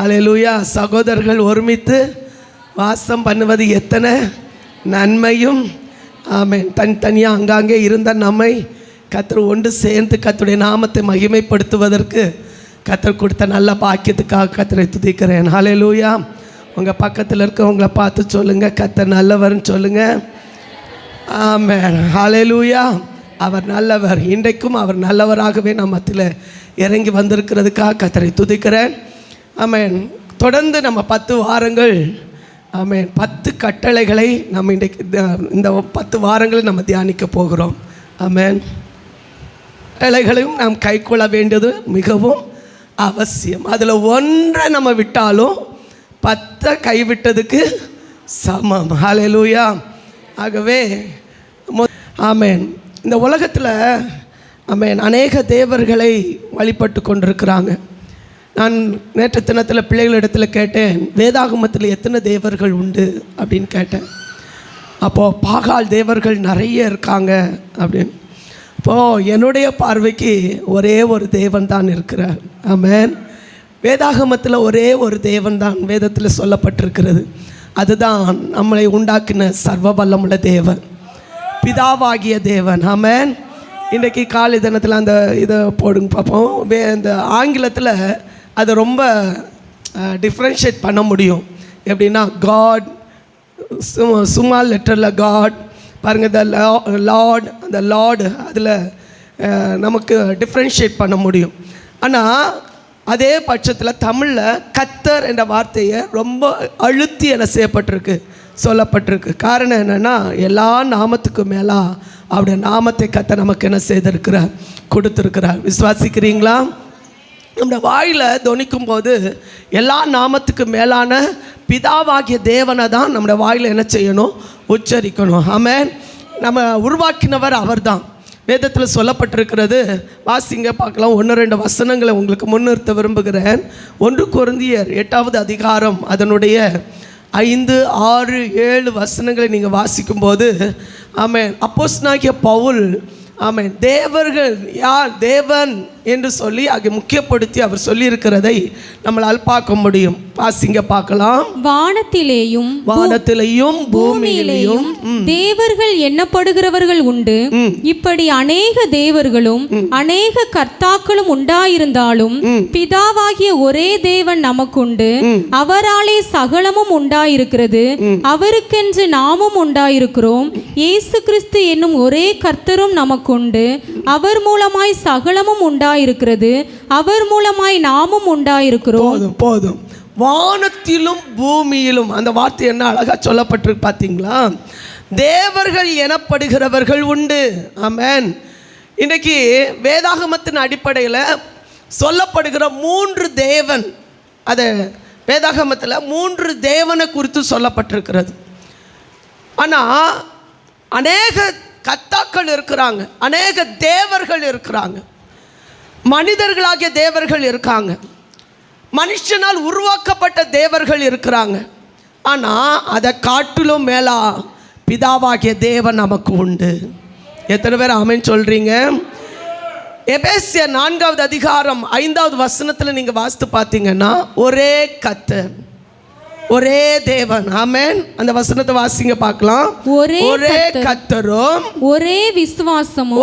அல்லேலூயா. சகோதரர்கள் ஒருமித்து வாசம் பண்ணுவது எத்தனை நன்மையும். ஆமென். தனித்தனியாக அங்காங்கே இருந்த நம்மை கர்த்தர் ஒன்று சேர்ந்து கர்த்தருடைய நாமத்தை மகிமைப்படுத்துவதற்கு கர்த்தர் கொடுத்த நல்ல பாக்கியத்துக்காக கர்த்தரை துதிக்கிறேன். அல்லேலூயா. உங்கள் பக்கத்தில் இருக்கவங்களை பார்த்து சொல்லுங்கள், கர்த்தர் நல்லவர்னு சொல்லுங்கள். ஆமென். அல்லேலூயா. அவர் நல்லவர். இன்றைக்கும் அவர் நல்லவராகவே நம்ம மத்தியில் இறங்கி வந்திருக்கிறதுக்காக கர்த்தரை துதிக்கிறேன். ஆமென். தொடர்ந்து நம்ம 10 வாரங்கள் ஆமென் 10 கட்டளைகளை நம்ம இன்றைக்கு இந்த 10 வாரங்களை நம்ம தியானிக்க போகிறோம். ஆமென். கட்டளைகளையும் நாம் கைக்கொள்ள வேண்டியது மிகவும் அவசியம். அதில் ஒன்றை நம்ம விட்டாலும் 10 கைவிட்டதுக்கு சமம். ஹல்லேலூயா. ஆகவே ஆமென். இந்த உலகத்தில் ஆமென் அநேக தேவர்களை வழிபட்டு கொண்டிருக்கிறாங்க. நான் நேற்று தினத்தில் பிள்ளைகளிடத்தில் கேட்டேன், வேதாகமத்தில் எத்தனை தேவர்கள் உண்டு அப்படின்னு கேட்டேன். அப்போது பாகால் தேவர்கள் நிறைய இருக்காங்க அப்படின்னு. இப்போது என்னுடைய பார்வைக்கு ஒரே ஒரு தேவன் தான் இருக்கிறார். ஆமென். வேதாகமத்தில் ஒரே ஒரு தேவன் தான் வேதத்தில் சொல்லப்பட்டிருக்கிறது. அதுதான் நம்மளை உண்டாக்கின சர்வ வல்லமுள்ள தேவன், பிதாவாகிய தேவன். ஆமென். இன்றைக்கி காலை தினத்தில் அந்த இதை போடுங்க பார்ப்போம். இந்த ஆங்கிலத்தில் அதை ரொம்ப டிஃப்ரென்ஷியேட் பண்ண முடியும். எப்படின்னா காட், சுமால் லெட்டரில் காட் பாருங்கள், த லார்ட், அந்த லார்டு அதில் நமக்கு டிஃப்ரென்ஷியேட் பண்ண முடியும். ஆனால் அதே பட்சத்தில் தமிழில் கர்த்தர் என்ற வார்த்தையை ரொம்ப அழுத்தி என்ன செய்யப்பட்டிருக்கு, சொல்லப்பட்டிருக்கு. காரணம் என்னென்னா, எல்லா நாமத்துக்கும் மேலே அவருடைய நாமத்தை கர்த்தர் நமக்கு என்ன செய்திருக்கிறார், கொடுத்துருக்கிறார். விசுவாசிக்கிறீங்களா? நம்முடைய வாயில் தொனிக்கும் போது எல்லா நாமத்துக்கு மேலான பிதாவாகிய தேவனை தான் நம்முடைய வாயில் என்ன செய்யணும், உச்சரிக்கணும். ஆமென். நம்ம உருவாக்கினவர் அவர் தான். வேதத்தில் சொல்லப்பட்டிருக்கிறது. வாசிங்க பார்க்கலாம். 1-2 வசனங்களை உங்களுக்கு முன்னிறுத்த விரும்புகிறேன். 1 கொரிந்தியர் 8வது அதிகாரம் அதனுடைய 5, 6, 7 வசனங்களை நீங்கள் வாசிக்கும்போது ஆமென் அப்போஸ்தலனாகிய பவுல் ஆமென் தேவர்கள் யார், தேவன் என்று சொல்லி அதை முக்கியப்படுத்தி அவர் சொல்லியிருக்கிறதை நம்மளால் பார்க்க முடியும். வாசிங்க பார்க்கலாம். வானத்திலேயும் பூமியிலேயும் தேவர்கள் எண்ணப்படுகிறவர்கள் உண்டு. இப்படி அநேக தேவர்களும் அநேக கர்த்தாக்களும் உண்டாயிருந்தாலும் பிதாவாகிய ஒரே தேவன் நமக்குண்டு. அவராலே சகலமும் உண்டாயிருக்கிறது. அவருக்கென்று நாமும் உண்டாயிருக்கிறோம். இயேசு கிறிஸ்து என்னும் ஒரே கர்த்தரும் நமக்குண்டு. அவர் மூலமாய் சகலமும் உண்டாயிருக்கிறது. அவர் மூலமாய் நாமும் உண்டாயிருக்கிறோம். போதும். வானத்திலும் பூமியிலும், அந்த வார்த்தை என்ன அழகா சொல்லப்பட்டிருக்கு பார்த்தீங்களா? தேவர்கள் எனப்படுகிறவர்கள் உண்டு. ஆமென். இன்றைக்கி வேதாகமத்தின் அடிப்படையில் சொல்லப்படுகிற 3 தேவன், அது வேதாகமத்தில் 3 தேவனை குறித்து சொல்லப்பட்டிருக்கிறது. ஆனால் அநேக கர்த்தாக்கள் இருக்கிறாங்க, அநேக தேவர்கள் இருக்கிறாங்க, மனிதர்களாகிய தேவர்கள் இருக்காங்க, மனுஷனால் உருவாக்கப்பட்ட தேவர்கள் இருக்கிறாங்க. ஆனால் அதை காட்டிலும் மேலா பிதாவாகிய தேவன் நமக்கு உண்டு. எத்தனை பேர் ஆமென் சொல்கிறீங்க? எபேசியர் 4வது அதிகாரம் 5வது வசனத்தில் நீங்கள் வாசித்து பார்த்தீங்கன்னா, ஒரே கர்த்தர், ஒரே தேவன். ஆமென். அந்த வசனத்தை வாசிங்க பார்க்கலாம். ஒரே கர்த்தரும் ஒரே விசுவாசமும்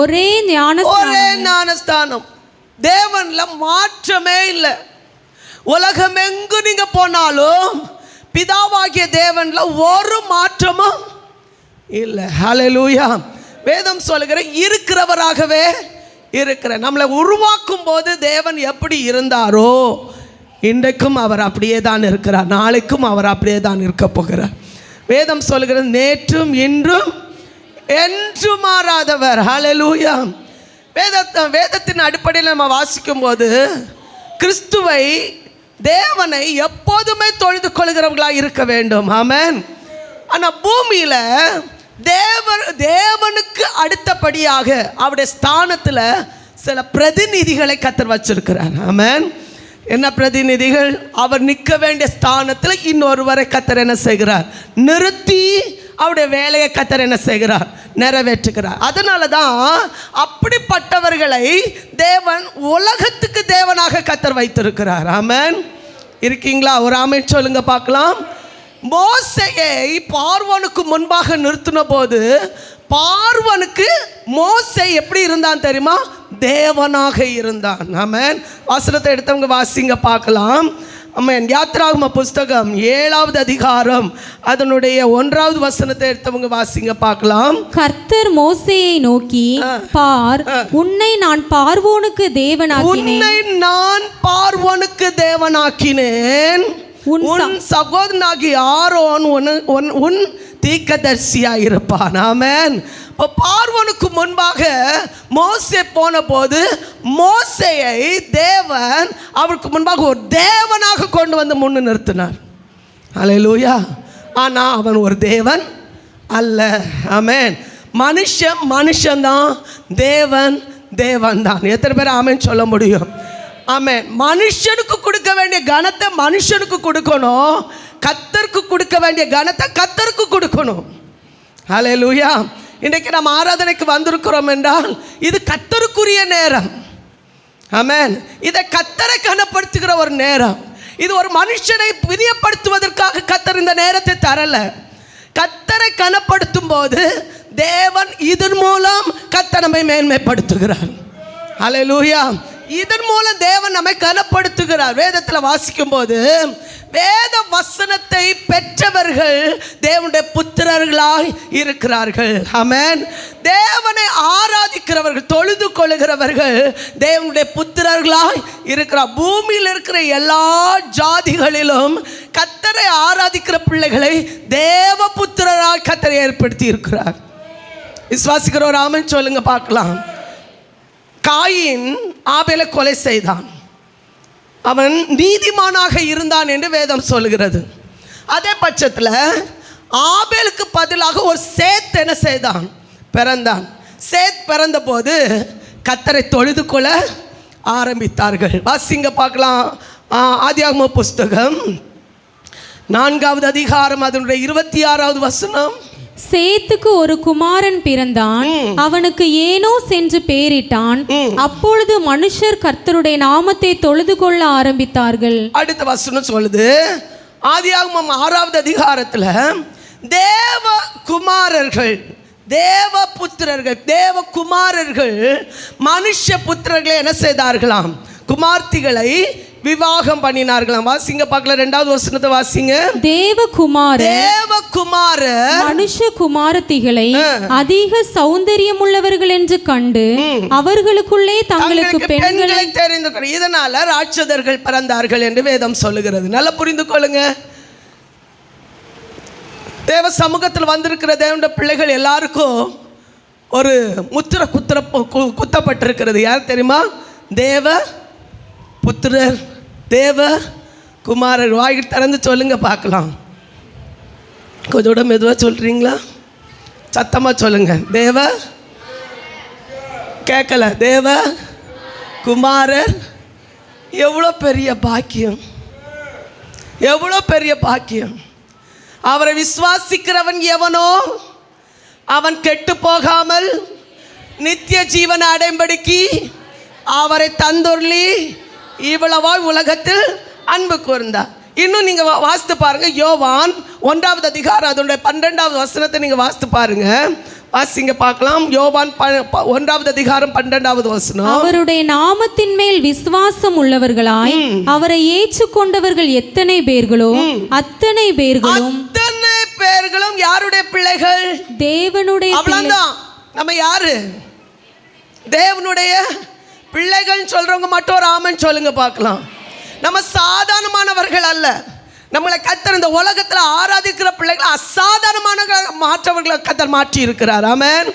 ஒரே ஞானஸ்தானம். தேவன்ல மாற்றமே இல்லை. உலகம் எங்கு நீங்க போனாலும் பிதாவாகிய தேவன்ல ஒரு மாற்றமும் இல்லை. ஹல்லேலூயா. வேதம் சொல்லுகிற இருக்கிறவராகவே இருக்கிற, நம்மளை உருவாக்கும் போது தேவன் எப்படி இருந்தாரோ இன்றைக்கும் அவர் அப்படியே தான் இருக்கிறார், நாளைக்கும் அவர் அப்படியே தான் இருக்க போகிறார். வேதம் சொல்லுகிறது நேற்றும் இன்றும் என்று மாறாதவர். ஹல்லேலூயா. வேதத்தின் அடிப்படையில் நம்ம வாசிக்கும் போது கிறிஸ்துவை, தேவனை எப்போதுமே தொழுது கொள்கிறவர்களாக இருக்க வேண்டும். ஆமென். ஆனால் பூமியில் தேவனுக்கு அடுத்தபடியாக அவருடைய ஸ்தானத்தில் சில பிரதிநிதிகளை கர்த்தர் வச்சிருக்கிறார். ஆமென். என்ன பிரதிநிதிகள்? அவர் நிற்க வேண்டிய ஸ்தானத்தில் இன்னொருவரை கர்த்தர் என்ன செய்கிறார், நிறுத்தி அவருடைய வேலையை கர்த்தர் என்ன செய்கிறார்? நிறைவேற்றுகிறார். அதனால தான் அப்படிப்பட்டவர்களை தேவன் உலகத்துக்கு தேவனாக கர்த்தர் வைத்திருக்கிறார். ஆமென். இருக்கீங்களா? ஒரு ஆமென் சொல்லுங்க பார்க்கலாம். மோசேயை பார்வோனுக்கு முன்பாக நிறுத்தின போது பார்வோனுக்கு மோசே எப்படி இருந்தான் தெரியுமா? தேவனாக இருந்தான். ஆமென். வசனத்தை எடுத்தவங்க வாசிங்க பார்க்கலாம். ஆமென். யாத்திராகம புஸ்தகம் 7வது அதிகாரம் அதனுடைய 1வது வசனத்தை எடுத்தவங்க வாசிங்க பார்க்கலாம். கர்த்தர் மோசேயை நோக்கி, பார், உன்னை நான் பார்வோனுக்கு தேவனாக்கினேன், உன் சகோதரனாகி ஆரோன் உன் தீர்க்கதரிசியாய் இருப்பான். ஆமென். இப்போ பார்வோனுக்கு முன்பாக மோசே போன போது மோசேயை தேவன் அவருக்கு முன்பாக ஒரு தேவனாக கொண்டு வந்து முன்னு நிறுத்தினார். அல்லேலூயா. ஆனால் அவன் ஒரு தேவன் அல்ல. ஆமென். மனுஷன்தான், தேவன் தேவன் தான். எத்தனை பேர் ஆமென் சொல்ல முடியும்? ஆமென். மனுஷனுக்கு கொடுக்க வேண்டிய கனத்தை மனுஷனுக்கு கொடுக்கணும், கர்த்தருக்கு கொடுக்க வேண்டிய கனத்தை கர்த்தருக்கு கொடுக்கணும். அல்லேலூயா. இன்றைக்கு நம்ம ஆராதனைக்கு வந்திருக்கிறோம் என்றால் இது கர்த்தருக்குரிய நேரம். ஆமென். இதை கர்த்தரை கனப்படுத்துகிற ஒரு நேரம். இது ஒரு மனுஷனை பிரியப்படுத்துவதற்காக கர்த்தர் இந்த நேரத்தை தரல. கர்த்தரை கனப்படுத்தும் போது தேவன் இதன் மூலம் கர்த்தர் நம்மை மேன்மைப்படுத்துகிறார். அல்லேலூயா. இதன் மூலம் தேவன் நம்மை கனப்படுத்துகிறார். வேதத்தில் வாசிக்கும் போது வேத வசனத்தை பெற்றவர்கள் தேவனுடைய புத்திரர்களாய் இருக்கிறார்கள். ஆமென். தேவனை ஆராதிக்கிறவர்கள், தொழுது கொள்ளுகிறவர்கள் தேவனுடைய புத்திரர்களாய் இருக்கிறார். பூமியில் இருக்கிற எல்லா ஜாதிகளிலும் கர்த்தரை ஆராதிக்கிற பிள்ளைகளை தேவ புத்திரராய் கர்த்தரை ஏற்படுத்தி இருக்கிறார். விசுவாசிக்கிறவர் ஆமென் சொல்லுங்க பார்க்கலாம். காயின் ஆபேலை கொலை செய்தான். அவன் நீதிமானாக இருந்தான் என்று வேதம் சொல்கிறது. அதே பட்சத்தில் ஆபேலுக்கு பதிலாக ஒரு சேத் என்ன செய்தான்? பிறந்தான். சேத் பிறந்த போது கர்த்தரை தொழுது கொள்ள ஆரம்பித்தார்கள். வாசிங்க பார்க்கலாம். ஆதியாகம புஸ்தகம் 4வது அதிகாரம் அதனுடைய 26வது வசனம். சேத்துக்கு ஒரு குமாரன் பிறந்தான், அவனுக்கு ஏனோஸ் என்று பெயரிட்டான். அப்பொழுது மனுஷர் கர்த்தருடைய நாமத்தை தொழுது கொள்ள ஆரம்பித்தார்கள். அடுத்த வசனம் சொல்லுது, ஆதியாகமம் 6வது அதிகாரத்தில் தேவ குமாரர்கள், தேவ புத்திரர்கள், தேவ குமாரர்கள் மனுஷ புத்திரர்களை என்ன செய்தார்களாம்? குமார்த்திகளை விவாகம் பண்ணினார்களாம். வாசிங்க பார்க்கலாம். 2வது வசனத்தை வாசிங்க. தேவகுமார மனுஷ குமாரத்திகளை அதிக சௌந்தரியம் உள்ளவர்கள் என்று கண்டு அவர்களுக்குள்ளே தங்களுக்கு பெண்களை தெரிந்து கொள்ள இதனால ராட்சதர்கள் பிறந்தார்கள் என்று வேதம் சொல்லுகிறது. நல்லா புரிந்து கொள்ளுங்க. தேவ சமூகத்தில் வந்திருக்கிற தேவனுடைய பிள்ளைகள் எல்லாருக்கும் ஒரு முத்திரை குத்தப்பட்டிருக்கிறது. யார் தெரியுமா? தேவ புத்திரர், தேவ குமாரர். வாய் திறந்து சொல்லுங்க பார்க்கலாம். கொஞ்சம் மெதுவாக சொல்கிறீங்களா? சத்தமாக சொல்லுங்க. தேவ கேட்கல. தேவ குமாரர். எவ்வளோ பெரிய பாக்கியம், எவ்வளோ பெரிய பாக்கியம். அவரை விசுவாசிக்கிறவன் எவனோ அவன் கெட்டு போகாமல் நித்திய ஜீவனை அடைம்படிக்கு அவரை தந்துள்ளி இவ்வளவாய் உலகத்தில் அன்பு கூர்ந்தார். இன்னும் நீங்கள் வாசித்து பாருங்கள். யோவான் 1வது அதிகாரம் அதனுடைய 12வது வசனத்தை நீங்கள் வாசித்து பாருங்க. வாசிங்க பார்க்கலாம். யோவான் 1வது அதிகாரம் 12வது வசனம். அவருடைய நாமத்தின் மேல் விசுவாசம் உள்ளவர்களாய் அவரை ஏற்றுக்கொண்டவர்கள் எத்தனை பேர்களோ அத்தனை பேர்களும் யாருடைய பிள்ளைகள்? தேவனுடைய. அவ்வளவுதான். நம்ம யாரு? தேவனுடைய பிள்ளைகள் சொல்றவங்க மட்டும் ஒரு ஆமென் சொல்லுங்க பார்க்கலாம். நம்ம சாதாரணமானவர்கள் அல்ல. நம்மளை கர்த்தர் இந்த உலகத்தில் ஆராதிக்கிற பிள்ளைகள் அசாதாரணமான மாற்றவர்களை கர்த்தர் மாற்றி இருக்கிறார். ஆமென்.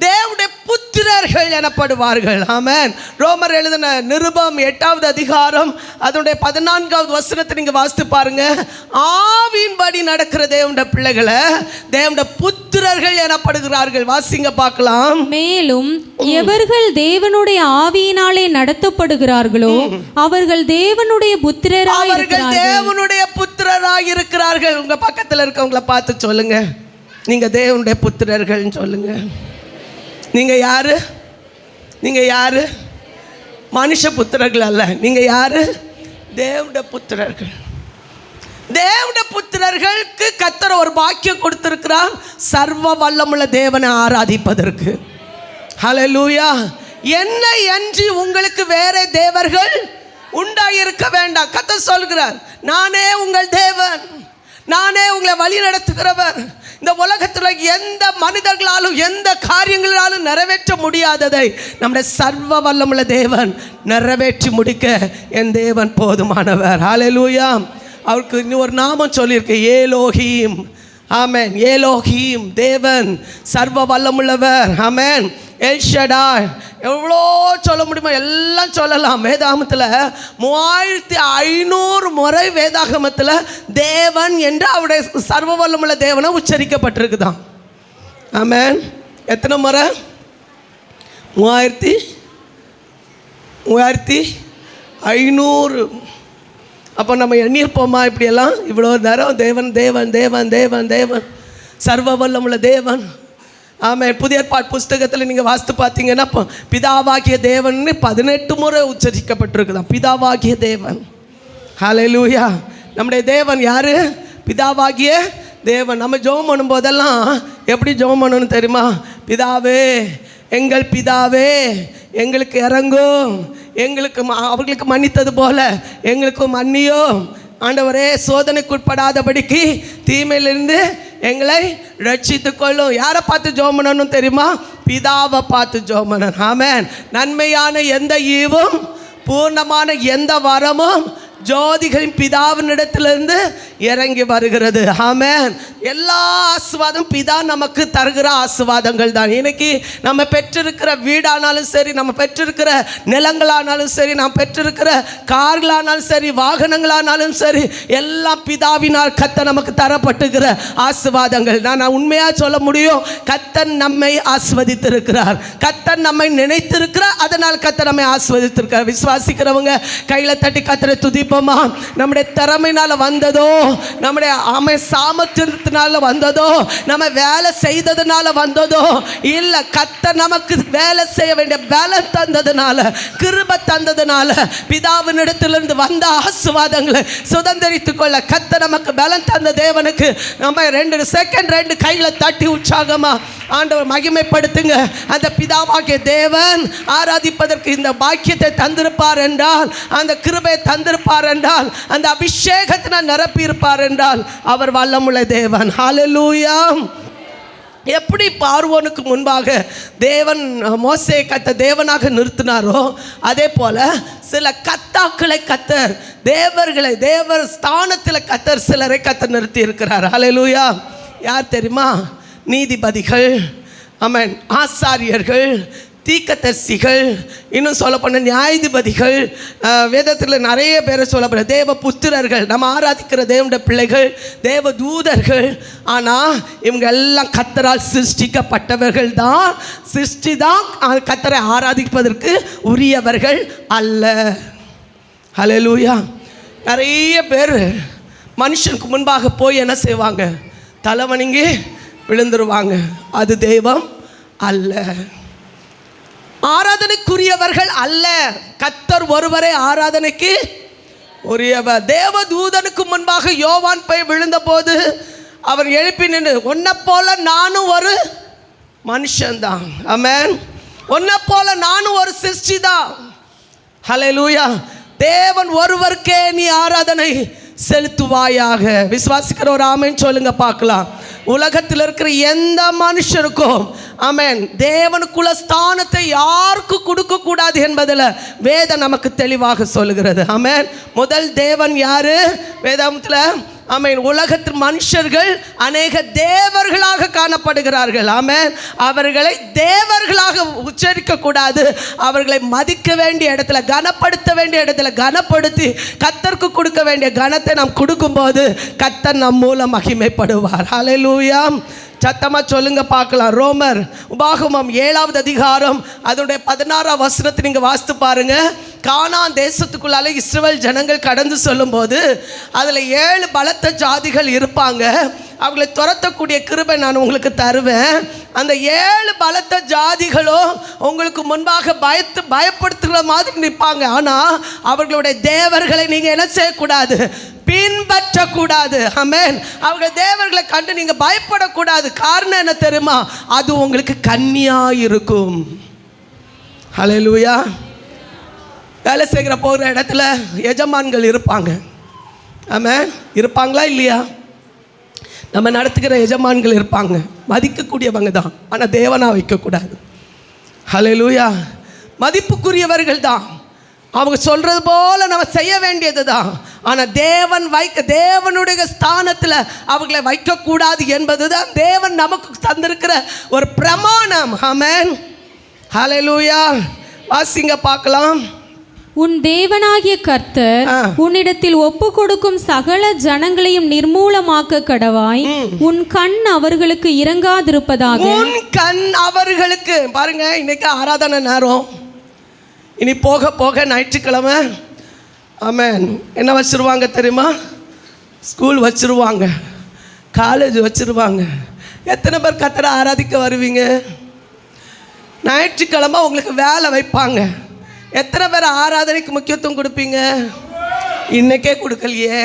தேவனுடைய புத்திரர்கள் எனப்படுவார்கள். ஆமென். ரோமர் எழுதின நிருபம் 8வது அதிகாரம் அதனுடைய 14வது வசனத்தை நீங்க வாசித்து பாருங்க. ஆவியின்படி நடக்கிற தேவனுடைய பிள்ளைகளை தேவனுடைய புத்திரர்கள் எனப்படுகிறார்கள். வாசிங்க பார்க்கலாம். மேலும் எவர்கள் தேவனுடைய ஆவியினாலே நடத்தப்படுகிறார்களோ அவர்கள் தேவனுடைய புத்திரராய் இருக்கிறார்கள். தேவனுடைய புத்திரராய் இருக்கிறார்கள். உங்க பக்கத்தில் இருக்கவங்களை பார்த்து சொல்லுங்க, நீங்கள் தேவனுடைய புத்திரர்கள்னு சொல்லுங்க. நீங்கள் யாரு? நீங்கள் யாரு? மனுஷ புத்திரர்கள் அல்ல. நீங்கள் யாரு? தேவனுடைய புத்திரர்கள். தேவனுடைய புத்திரர்களுக்கு கர்த்தர் ஒரு பாக்கியம் கொடுத்திருக்கிறார், சர்வ வல்லமுள்ள தேவனை ஆராதிப்பதற்கு. ஹல்லேலூயா. என்னை அன்றி உங்களுக்கு வேற தேவர்கள் உண்டாயிருக்க வேண்டாம். கர்த்தர் சொல்கிறார், நானே உங்கள் தேவன், நானே உங்களை வழி நடத்துகிறவர். இந்த உலகத்தில் எந்த மனிதர்களாலும் எந்த காரியங்களாலும் நிறைவேற்ற முடியாததை நம்முடைய சர்வ வல்லமுள்ள தேவன் நிறைவேற்றி முடிக்க என் தேவன் போதுமானவர். ஹல்லேலூயா. அவருக்கு இன்னொரு நாமம் சொல்லியிருக்கு, ஏலோஹீம். ஆமென். ஏலோஹீம், தேவன், சர்வ வல்லமுள்ளவர். ஆமென். எல்ஷடாய், எவ்வளோ சொல்ல முடியுமோ எல்லாம் சொல்லலாம். வேதாகமத்தில் 3500 முறை வேதாகமத்தில் தேவன் என்று அவருடைய சர்வ வல்லமுள்ள தேவனை உச்சரிக்கப்பட்டிருக்குதான். ஆமென். எத்தனை முறை? 3500. அப்போ நம்ம எண்ணியிருப்போமா இப்படியெல்லாம்? இவ்வளோ நேரம் தேவன் தேவன் தேவன் தேவன் தேவன், சர்வ வல்லமுள்ள தேவன். ஆமாம். புதிய ஏற்பாடு புஸ்தகத்தில் நீங்கள் வாசித்து பார்த்தீங்கன்னா பிதாவாகிய தேவன் 18 முறை உச்சரிக்கப்பட்டிருக்குதான். பிதாவாகிய தேவன். ஹல்லேலூயா. நம்முடைய தேவன் யார்? பிதாவாகிய தேவன். நம்ம ஜெபம் பண்ணும்போதெல்லாம் எப்படி ஜெபம் பண்ணணும்னு தெரியுமா? பிதாவே, எங்கள் பிதாவே, எங்களுக்கு இறங்கும், எங்களுக்கு அவர்களுக்கு மன்னித்தது போல எங்களுக்கும் மன்னியும். ஆண்டவரே, சோதனைக்குட்படாதபடிக்கு தீமையிலிருந்து எங்களை ரட்சித்து கொள்ளும். யாரை பார்த்து ஜெபம் பண்ணணும் தெரியுமா? பிதாவை பார்த்து ஜெபம் பண்ணணும். ஆமென். நன்மையான எந்த ஈவும் பூர்ணமான எந்த வரமும் ஜோதிகளின் பிதாவினிடத்திலிருந்து இறங்கி வருகிறது. ஆமென். எல்லா ஆசீர்வாதம் பிதா நமக்கு தருகிற ஆசீர்வாதங்கள் தான். இன்னைக்கு நம்ம பெற்றிருக்கிற வீடானாலும் சரி, நம்ம பெற்றிருக்கிற நிலங்களானாலும் சரி, நாம் பெற்றிருக்கிற கார்களானாலும் சரி, வாகனங்களானாலும் சரி, எல்லாம் பிதாவினால் கர்த்தர் நமக்கு தரப்பட்டுகிற ஆசீர்வாதங்கள். நான் உண்மையாக சொல்ல முடியும், கர்த்தர் நம்மை ஆசீர்வதித்திருக்கிறார், கர்த்தர் நம்மை நினைத்திருக்கிறார், அதனால் கர்த்தர் நம்மை ஆசீர்வதித்திருக்கிறார். விசுவாசிக்கிறவங்க கையில தட்டி கர்த்தரை துதிப்போமா? நம்முடைய திறமையினால வந்ததோ, நம்முடைய சாமர்த்தியத்தினால வந்ததோ, நம்ம வேலை செய்ததுனால வந்ததோ இல்ல, கர்த்தர் நமக்கு வேலை செய்ய வேண்டிய பலம் தந்ததுனால, கிருபை தந்ததுனால, பிதாவினிடத்திலிருந்து வந்த ஆசீர்வாதங்களை சுதந்திரித்துக் கொள்ள கர்த்தர் நமக்கு பலம் தந்த தேவனுக்கு நம்ம 2 செகண்ட் 2 கையில தட்டி உற்சாகமா ஆண்டவர் மகிமைப்படுத்துங்க. அந்த பிதாவாகிய தேவன் ஆராதிப்பதற்கு இந்த பாக்கியத்தை தந்திருப்பார் என்றால், அந்த கிருபை தந்திருப்பார் என்றால், அந்த அபிஷேகத்தினால் நிரப்பி இருப்பார் என்றால், அவர் வல்லமுள்ள தேவன். ஹல்லேலூயா. எப்படி பார்வோனுக்கு முன்பாக தேவன் மோசேயை கத்த தேவனாக நிறுத்தினாரோ, அதே போல சில கத்தாக்களை கத்தர், தேவர்களை தேவர் ஸ்தானத்தில் கத்தர் சிலரை கத்தர் நிறுத்தி இருக்கிறார். ஹல்லேலூயா. யார் தெரியுமா? நீதிபதிகள், ஆமென், ஆசாரியர்கள், தீர்க்கதரிசிகள், இன்னும் சொல்லப்போன நியாயாதிபதிகள், வேதத்தில் நிறைய பேரை சொல்லப்பட தேவ புத்திரர்கள், நம்ம ஆராதிக்கிற தேவனுடைய பிள்ளைகள், தேவ தூதர்கள். ஆனால் இவங்க எல்லாம் கர்த்தரால் சிருஷ்டிக்கப்பட்டவர்கள் தான். சிருஷ்டி தான் கர்த்தரை ஆராதிப்பதற்கு உரியவர்கள் அல்ல. ஹல்லேலூயா. நிறைய பேர் மனுஷனுக்கு முன்பாக போய் என்ன செய்வாங்க? தலைவணங்கி விழுந்துருவாங்க. அது தெய்வம் அல்ல, ஆராதனைக்குரியவர்கள் அல்ல. கர்த்தர் ஒருவரே ஆராதனைக்கு உரியவர். தேவதூதனுக்கு முன்பாக யோவான் போய் விழுந்த போது அவர் எழுப்பி நின்று, உன்னை போல நானும் ஒரு மனுஷன்தான். ஆமென். உன்னை போல நானும் ஒரு சிருஷ்டி தான். ஹல்லேலூயா. தேவன் ஒருவருக்கே நீ ஆராதனை செலுத்துவாயாக. விசுவாசிக்கிற ஒரு ஆமென் சொல்லுங்க பார்க்கலாம். உலகத்தில் இருக்கிற எந்த மனுஷருக்கும் ஆமென் தேவனுக்குள்ள ஸ்தானத்தை யாருக்கு கொடுக்க கூடாது என்பதில் வேதம் நமக்கு தெளிவாக சொல்லுகிறது. ஆமென். முதல் தேவன் யாரு? வேதத்தில் ஆமென், உலகத்தில் மனுஷர்கள் அநேக தேவர்களாக காணப்படுகிறார்கள். ஆமென். அவர்களை தேவர்களாக உச்சரிக்க கூடாது. அவர்களை மதிக்க வேண்டிய இடத்துல, கனப்படுத்த வேண்டிய இடத்துல கனப்படுத்தி கர்த்தருக்கு கொடுக்க வேண்டிய கனத்தை நாம் கொடுக்கும்போது கர்த்தர் நம் மூலம் மகிமைப்படுவார். ஹல்லேலூயா. சத்தமாக சொல்லுங்க பார்க்கலாம். ரோமர் உபாகமம் 7வது அதிகாரம் அதனுடைய 16ஆம் வசனத்தை நீங்கள் வாசித்து பாருங்க. கானான் தேசத்துக்குள்ளால இஸ்ரவேல் ஜனங்கள் கடந்து சொல்லும்போது அதில் 7 பலத்த ஜாதிகள் இருப்பாங்க. அவங்களை துரத்தக்கூடிய கிருபை நான் உங்களுக்கு தருவேன். அந்த 7 பலத்த ஜாதிகளும் உங்களுக்கு முன்பாக பயப்படுத்துகிற மாதிரி நிற்பாங்க. ஆனால் அவர்களுடைய தேவர்களை நீங்கள் என்ன செய்யக்கூடாது? பின்பற்றக்கூடாது. ஆமென். அவர்கள் தேவர்களை கண்டு நீங்கள் பயப்படக்கூடாது. காரணம் என்ன தெரியுமா? அது உங்களுக்கு கன்னியாக இருக்கும். ஹல்லேலூயா. வேலை செய்கிற போகிற இடத்துல எஜமான்கள் இருப்பாங்க. ஆமென். இருப்பாங்களா இல்லையா? நம்ம நடத்துகிற எஜமான்கள் இருப்பாங்க, மதிக்கக்கூடியவங்க தான், ஆனால் தேவனாக வைக்கக்கூடாது. ஹல்லேலூயா. மதிப்புக்குரியவர்கள் தான், அவங்க சொல்கிறது போல நம்ம செய்ய வேண்டியது தான், ஆனால் தேவனுடைய ஸ்தானத்தில் அவங்களை வைக்கக்கூடாது என்பது தான் தேவன் நமக்கு தந்திருக்கிற ஒரு பிரமாணம். ஆமென். ஹல்லேலூயா. வாசிங்க பார்க்கலாம். உன் தேவனாகிய கர்த்தர் உன்னிடத்தில் ஒப்பு கொடுக்கும் சகல ஜனங்களையும் நிர்மூலமாக்க கடவாய். உன் கண் அவர்களுக்கு இறங்காதிருப்பதாக. உன் கண் அவர்களுக்கு. பாருங்க, இன்னைக்கு ஆராதனை நேரம். இனி போக போக ஞாயிற்றுக்கிழமை ஆமென் என்ன வச்சிருவாங்க தெரியுமா? ஸ்கூல் வச்சிருவாங்க, காலேஜ் வச்சிருவாங்க. எத்தனை பேர் கர்த்தரை ஆராதிக்க வருவீங்க? ஞாயிற்றுக்கிழமை உங்களுக்கு வேலை வைப்பாங்க. எத்தனை பேர் ஆராதனைக்கு முக்கியத்துவம் கொடுப்பீங்க? இன்னைக்கே கொடுக்கலையே.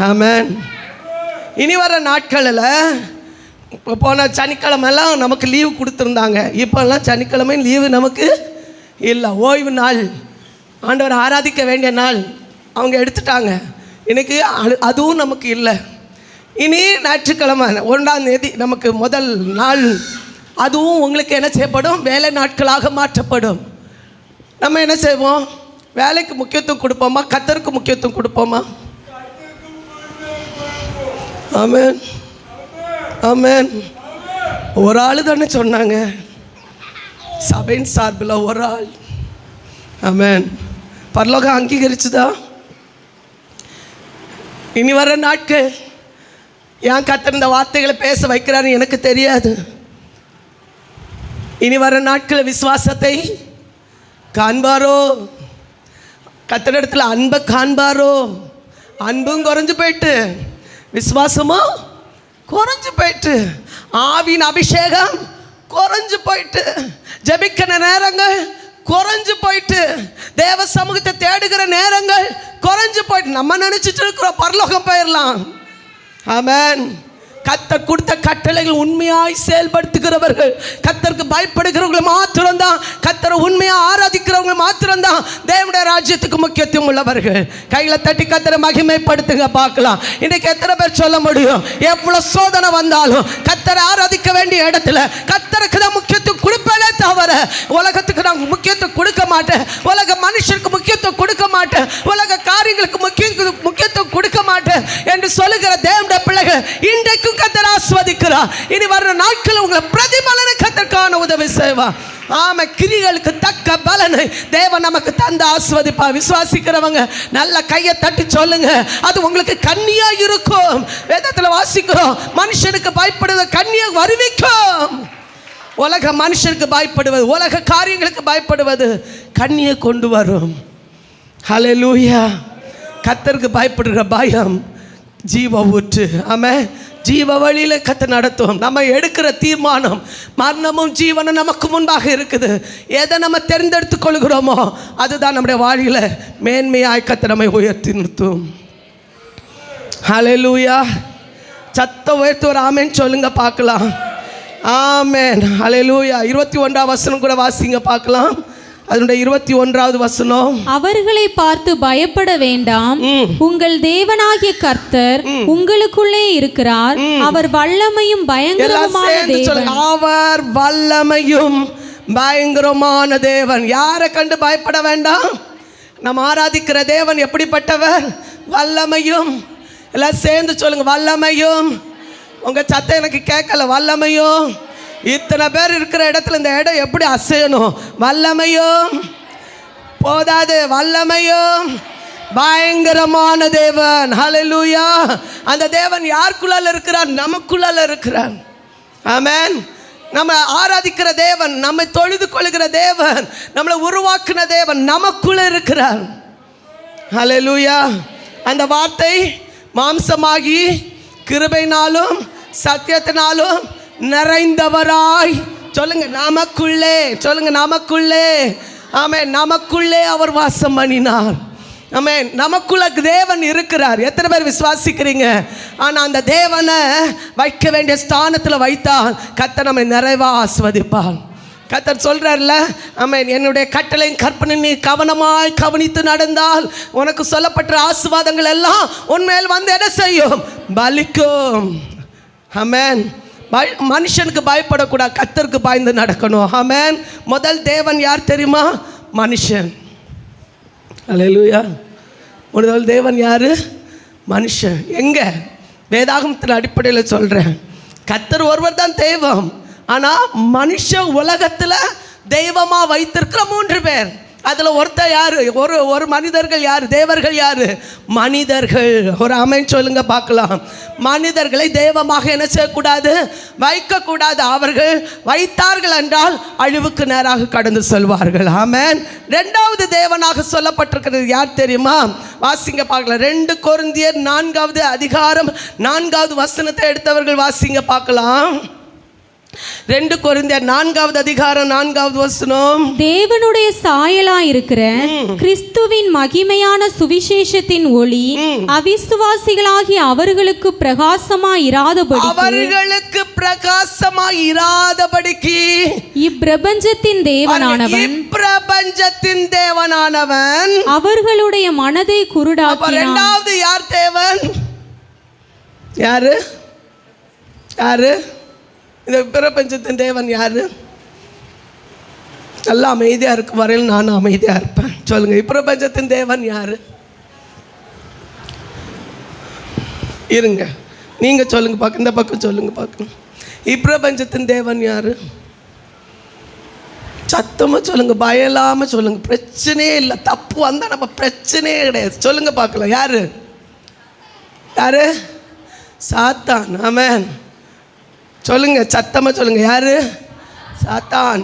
ஆமென். இனி வர நாட்களில் இப்போ போன சனிக்கிழமெல்லாம் நமக்கு லீவு கொடுத்துருந்தாங்க. இப்போல்லாம் சனிக்கிழமை லீவு நமக்கு இல்லை, ஓய்வு நாள், ஆண்டவர் ஆராதிக்க வேண்டிய நாள் அவங்க எடுத்துட்டாங்க. இன்றைக்கி அதுவும் நமக்கு இல்லை. இனி ஞாயிற்றுக்கிழமை 1ஆம் தேதி நமக்கு முதல் நாள், அதுவும் உங்களுக்கு என்ன செய்யப்படும்? வேலை நாட்களாக மாற்றப்படும். நம்ம என்ன செய்வோம்? வேலைக்கு முக்கியத்துவம் கொடுப்போமா? கர்த்தருக்கு முக்கியத்துவம் கொடுப்போமா? ஆமென். ஆமென். ஒரு ஆள் தானே சொன்னாங்க, சபையின் சார்பில் ஒரு ஆள். ஆமென். பரலோகம் அங்கீகரிச்சுதா? இனி வர நாட்கள் ஏன் கர்த்தர் இந்த வார்த்தைகளை பேச வைக்கிறான்னு எனக்கு தெரியாது. இனி வர நாட்கள் விசுவாசத்தை காண்பாரோ? கர்த்தரிடத்தில் அன்பை காண்பாரோ? அன்பும் குறைஞ்சு போயிட்டு, விசுவாசமும் குறைஞ்சு போயிட்டு, ஆவியின் அபிஷேகம் குறைஞ்சு போயிட்டு, ஜெபிக்கிற நேரங்கள் குறைஞ்சு போயிட்டு, தேவ சமூகத்தை தேடுகிற நேரங்கள் குறைஞ்சு போயிட்டு, நம்ம நினைச்சிட்டு இருக்கிறோம் பரலோகம் போயிடலாம். ஆமென். கர்த்தர் கொடுத்த கட்டளைகள் உண்மையாய் செயல்படுத்துகிறவர்கள், கர்த்தருக்கு பயப்படுகிறவர்கள் மாத்திரம்தான், கர்த்தரை உண்மையாக ஆராதிக்கிறவங்க மாத்திரம்தான் தேவனுடைய ராஜ்யத்துக்கு முக்கியத்துவம் உள்ளவர்கள். கையில் தட்டி கர்த்தரை மகிமைப்படுத்துங்க பார்க்கலாம். இன்றைக்கு எத்தனை பேர் சொல்ல முடியும்? எவ்வளோ சோதனை வந்தாலும் கர்த்தரை ஆராதிக்க வேண்டிய இடத்துல கர்த்தருக்கு தான் முக்கியத்துவம் கொடுப்பேனே தவிர உலகத்துக்கு நான் முக்கியத்துவம் கொடுக்க மாட்டேன், உலக மனுஷருக்கு முக்கியத்துவம் கொடுக்க மாட்டேன், உலக காரியங்களுக்கு முக்கியத்துவம் கொடுக்க மாட்டேன் என்று சொல்லுகிற தேவனுடைய பிள்ளைகள் இன்றைக்கு கர்த்தர் ஆசீர்வதிக்கிறார். இனி வர்ற நாட்கள் உங்களை பிரதிபலனை கர்த்தருக்கான உதவி செய்வார். ஆமா, கிரிகளுக்கு தக்க பலனை தேவன் நமக்கு தந்து ஆசீர்வதிப்பா. விசுவாசிக்கிறவங்க நல்ல கையை தட்டி சொல்லுங்க, அது உங்களுக்கு கன்னியா இருக்கும். வேதத்தில் வாசிக்கிறோம், மனுஷனுக்கு பயப்படுவது கன்னியா வருவிக்கும். உலக மனுஷனுக்கு பயப்படுவது, உலக காரியங்களுக்கு பயப்படுவது கன்னியை கொண்டு வரும். ஹல்லேலூயா. கர்த்தருக்கு பயப்படுகிற பயம் ஜீவ ஊற்று. ஆமென். ஜீவ வழியில் கர்த்தர் நடத்தும். நம்ம எடுக்கிற தீர்மானம், மரணமும் ஜீவனும் நமக்கு முன்பாக இருக்குது. எதை நம்ம தேர்ந்தெடுத்துக் கொள்கிறோமோ அதுதான் நம்முடைய வாழ்வில் மேன்மையாய் கர்த்தர் நம்மை உயர்த்தி நிறுத்தும். ஹல்லேலூயா. சத்த உயர்த்தி ஒரு ஆமென் சொல்லுங்க பார்க்கலாம். ஆமென். ஹல்லேலூயா. 21ஆம் வசனம் கூட வாசிங்க பார்க்கலாம். அதனுடைய 21வது வசனம், அவர்களை பார்த்து பயப்பட வேண்டாம், உங்கள் தேவனாகிய கர்த்தர் உங்களுக்குள்ளே இருக்கிறார், அவர் வல்லமையும் பயங்கரமான தேவன். அவர் வல்லமையும் பயங்கரமான தேவன். யாரை கண்டு பயப்பட வேண்டாம்? நம்ம ஆராதிக்கிற தேவன் எப்படிப்பட்டவர்? வல்லமையும். எல்லாம் சேர்ந்து சொல்லுங்க, வல்லமையும். உங்க சத்தம் எனக்கு கேட்கல. வல்லமையும். இத்தனை பேர் இருக்கிற இடத்துல இந்த இடம் எப்படி அசையணும்? வல்லமையும் போதாது, வல்லமையும் பயங்கரமான தேவன். ஹல்லேலூயா. அந்த தேவன் யாருக்குள்ளால இருக்கிறார்? நமக்குள்ளால இருக்கிறார். ஆமென். நம்ம ஆராதிக்கிற தேவன், நம்மை தொழுது கொள்கிற தேவன், நம்மளை உருவாக்குன தேவன் நமக்குள்ள இருக்கிறார். ஹல்லேலூயா. அந்த வார்த்தை மாம்சமாகி கிருபையினாலும் சத்தியத்தினாலும் நிறைந்தவராய், சொல்லுங்க நமக்குள்ளே, சொல்லுங்க நமக்குள்ளே. ஆமென். நமக்குள்ளே அவர் வாசம் பண்ணினார். ஆமென். நமக்குள்ள தேவன் இருக்கிறார். எத்தனை பேர் விசுவாசிக்கிறீங்க? ஆனால் அந்த தேவனை வைக்க வேண்டிய ஸ்தானத்தில் வைத்தால் கர்த்தர் நம்மை நிறைவாக ஆசீர்வதிப்பார். கர்த்தர் சொல்றார்ல, ஆமென், என்னுடைய கட்டளையும் கற்பனை நீ கவனமாய் கவனித்து நடந்தால் உனக்கு சொல்லப்பட்ட ஆசீர்வாதங்கள் எல்லாம் உன்மேல் வந்து என்ன செய்யும்? பலிக்கும். ஆமென். மனுஷனுக்கு பயப்படக்கூடாது, கர்த்தருக்கு பயந்து நடக்கணும். ஆமென். முதல் தேவன் யார் தெரியுமா? மனுஷன். அல்லேலூயா. முதல் தேவன் யாரு? மனுஷன். எங்க? வேதாகமத்தின் அடிப்படையில் சொல்றேன். கர்த்தர் ஒருவர் தான் தெய்வம். ஆனால் மனுஷ உலகத்தில் தெய்வமாக வைத்திருக்கிற 3 பேர். அதில் ஒருத்தர் யார்? ஒரு மனிதர்கள் யார்? தேவர்கள் யார்? மனிதர்கள். ஒரு ஆமென் சொல்லுங்க பார்க்கலாம். மனிதர்களை தெய்வமாக என்ன செய்யக்கூடாது? வைக்கக்கூடாது. அவர்கள் வைத்தார்கள் என்றால் அழிவுக்கு நேராக கடந்து செல்வார்கள். ஆமென். 2வது தேவனாக சொல்லப்பட்டிருக்கிறது யார் தெரியுமா? வாசிங்க பார்க்கலாம். 2 கொரிந்தியர் 4வது அதிகாரம் 4வது வசனத்தை எடுத்தவர்கள் வாசிங்க பார்க்கலாம். 2 கொரிந்தியர் 4வது அதிகாரம் 4வது வசனம். தேவனுடைய சாயலாய் இருக்கிற கிறிஸ்துவின் மகிமையான சுவிசேஷத்தின் ஒளி அவிசுவாசிகளாகிய அவர்களுக்கு பிரகாசமாய் இராதபடிக்கு இப்பிரபஞ்சத்தின் தேவனானவன் அவர்களுடைய மனதை குருடாக்கினார். 2வது யார் தேவன்? யாரு? இந்த பிரபஞ்சத்தின் தேவன் யாரு? நல்லா அமைதியாக இருக்கும் வரையில் நானும் அமைதியாக இருப்பேன். சொல்லுங்க, இப்பிரபஞ்சத்தின் தேவன் யாரு? இருங்க, நீங்க சொல்லுங்க பார்க்க, இந்த பக்கம் சொல்லுங்க பார்க்கணும். இப்பிரபஞ்சத்தின் தேவன் யாரு? சத்தமாக சொல்லுங்க, பயலாம சொல்லுங்க. பிரச்சனையே இல்லை. தப்பு வந்தால் நம்ம பிரச்சனையே கிடையாது. சொல்லுங்க பார்க்கலாம். யாரு? சாத்தான். ஆமென். சொல்லுங்க, சத்தமாக சொல்லுங்க. யாரு? சாத்தான்.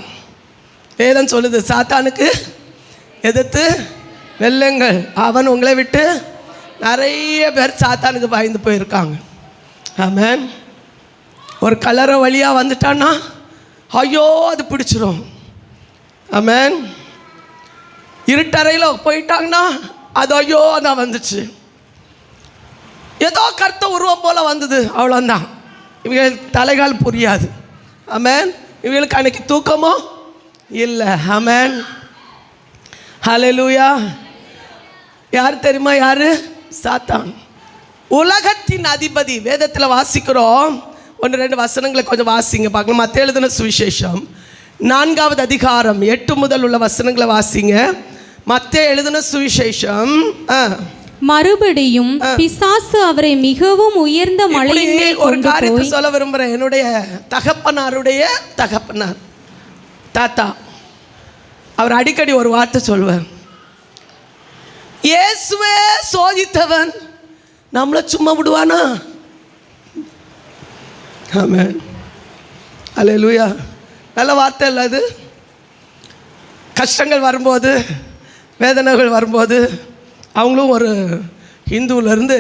வேதம் சொல்லுது, சாத்தானுக்கு எதிர்த்து வெல்லுங்கள். அவன் உங்களை விட்டு நிறைய பேர் சாத்தானுக்கு பயந்து போயிருக்காங்க. ஆமென். ஒரு கலரை வழியாக வந்துட்டான்னா ஐயோ அது பிடிச்சிரும். ஆமென். இருட்டறையில் போயிட்டாங்கன்னா அது ஐயோ அதான் வந்துச்சு. ஏதோ கர்த்த உருவம் போல் வந்தது, அவ்வளோந்தான். இவங்களுக்கு தலைகால் புரியாது. ஆமென். இவங்களுக்கு அன்னைக்கு தூக்கமோ இல்லை. ஆமென். ஹல்லேலூயா. யார் தெரியுமா? யாரு? சாத்தான். உலகத்தின் அதிபதி. வேதத்தில் வாசிக்கிறோம். 1-2 வசனங்களை கொஞ்சம் வாசிங்க பார்க்கலாம். மத்தேயு எழுதின சுவிசேஷம் 4வது அதிகாரம் 8 முதல் உள்ள வசனங்களை வாசிங்க. மத்தேயு எழுதின சுவிசேஷம். மறுபடியும் பிசாசு அவரை மிகவும் உயர்ந்த மலையின் மேல் ஒரு காரியத்தை சொல்ல விரும்புகிறேன். என்னுடைய தகப்பனாருடைய தகப்பனார், தாத்தா, அவர் அடிக்கடி ஒரு வார்த்தை சொல்வார். இயேசுவே சோதித்தவன் நம்மளை சும்மா விடுவானா? ஆமென். அல்லேலூயா. நல்ல வார்த்தை இல்லை அது? கஷ்டங்கள் வரும்போது, வேதனைகள் வரும்போது, அவங்களும் ஒரு ஹிந்துவிலேருந்து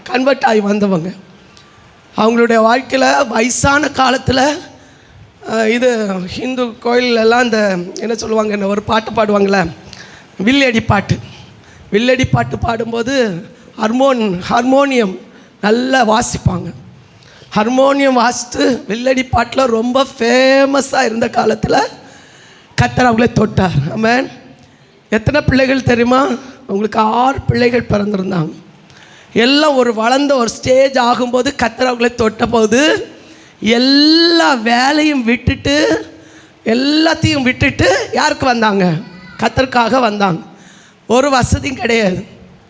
கன்வெர்ட் ஆகி வந்தவங்க. அவங்களுடைய வாழ்க்கையில் வயசான காலத்தில் இது ஹிந்து கோயிலெல்லாம் இந்த என்ன சொல்லுவாங்க, என்ன ஒரு பாட்டு பாடுவாங்களே, வில்லடி பாட்டு பாடும்போது ஹார்மோனியம் நல்லா வாசிப்பாங்க. ஹார்மோனியம் வாசித்து வில்லடி பாட்டில் ரொம்ப ஃபேமஸாக இருந்த காலத்தில் கர்த்தர் அவங்களே தொட்டார். ஆமென். எத்தனை பிள்ளைகள் தெரியுமா? அவங்களுக்கு 6 பிள்ளைகள் பிறந்திருந்தாங்க. எல்லாம் ஒரு வளர்ந்த ஒரு ஸ்டேஜ் ஆகும்போது கர்த்தர் அவங்களே தொட்ட போது எல்லா வேலையும் விட்டுட்டு, எல்லாத்தையும் விட்டுட்டு யாருக்கு வந்தாங்க? கர்த்தருக்காக வந்தாங்க. ஒரு வசதியும் கிடையாது.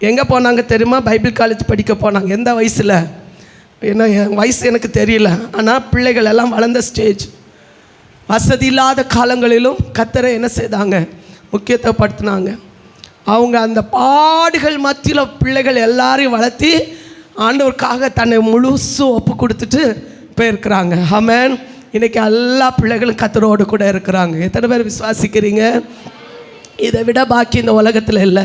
எங்கே போனாங்க தெரியுமா? பைபிள் காலேஜ் படிக்க போனாங்க. எந்த வயசில்? என்ன வயசு எனக்கு தெரியல. ஆனால் பிள்ளைகள் எல்லாம் வளர்ந்த ஸ்டேஜ். வசதி இல்லாத காலங்களிலும் கர்த்தரை என்ன செய்தாங்க? முக்கியத்துவப்படுத்தினாங்க. அவங்க அந்த பாடுகள் மத்தியில் பிள்ளைகள் எல்லாரையும் வளர்த்தி ஆண்டவருக்காக தன்னை முழுசும் ஒப்பு கொடுத்துட்டு போயிருக்கிறாங்க. ஆமென். இன்றைக்கி எல்லா பிள்ளைகளும் கர்த்தரோடு கூட இருக்கிறாங்க. எத்தனை பேர் விசுவாசிக்கிறீங்க? இதை விட பாக்கி இந்த உலகத்தில் இல்லை.